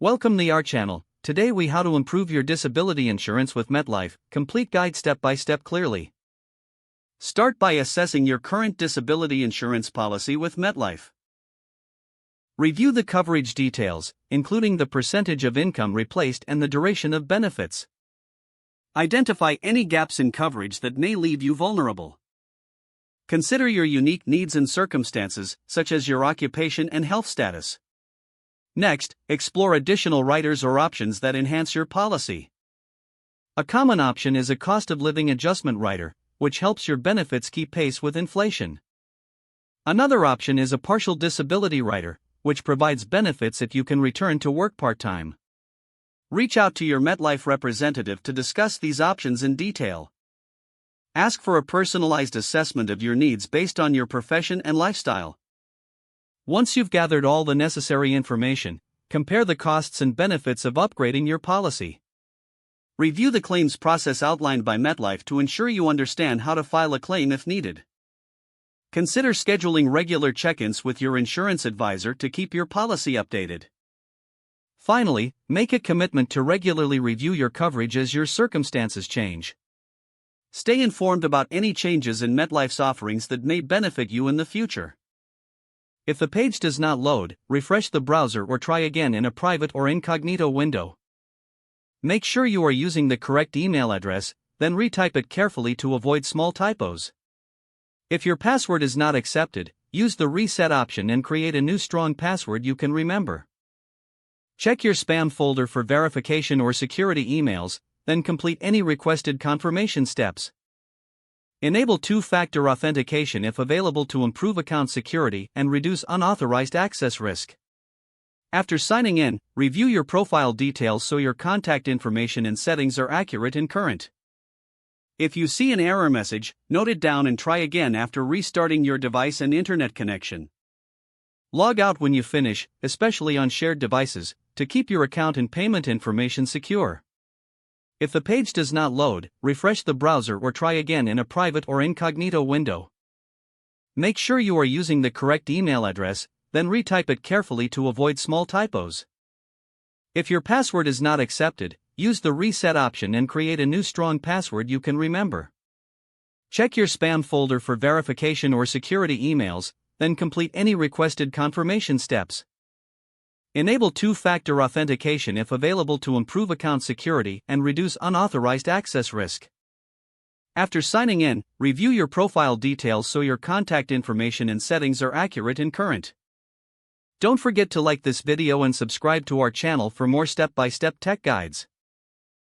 Welcome to our channel. Today we how to improve your disability insurance with MetLife, complete guide step by step clearly. Start by assessing your current disability insurance policy with MetLife. Review the coverage details, including the percentage of income replaced and the duration of benefits. Identify any gaps in coverage that may leave you vulnerable. Consider your unique needs and circumstances, such as your occupation and health status. Next, explore additional riders or options that enhance your policy. A common option is a cost of living adjustment rider, which helps your benefits keep pace with inflation. Another option is a partial disability rider, which provides benefits if you can return to work part-time. Reach out to your MetLife representative to discuss these options in detail. Ask for a personalized assessment of your needs based on your profession and lifestyle. Once you've gathered all the necessary information, compare the costs and benefits of upgrading your policy. Review the claims process outlined by MetLife to ensure you understand how to file a claim if needed. Consider scheduling regular check-ins with your insurance advisor to keep your policy updated. Finally, make a commitment to regularly review your coverage as your circumstances change. Stay informed about any changes in MetLife's offerings that may benefit you in the future. If the page does not load, refresh the browser or try again in a private or incognito window. Make sure you are using the correct email address, then retype it carefully to avoid small typos. If your password is not accepted, use the reset option and create a new strong password you can remember. Check your spam folder for verification or security emails, then complete any requested confirmation steps. Enable two-factor authentication if available to improve account security and reduce unauthorized access risk. After signing in, review your profile details so your contact information and settings are accurate and current. If you see an error message, note it down and try again after restarting your device and internet connection. Log out when you finish, especially on shared devices, to keep your account and payment information secure. If the page does not load, refresh the browser or try again in a private or incognito window. Make sure you are using the correct email address, then retype it carefully to avoid small typos. If your password is not accepted, use the reset option and create a new strong password you can remember. Check your spam folder for verification or security emails, then complete any requested confirmation steps. Enable two-factor authentication if available to improve account security and reduce unauthorized access risk. After signing in, review your profile details so your contact information and settings are accurate and current. Don't forget to like this video and subscribe to our channel for more step-by-step tech guides.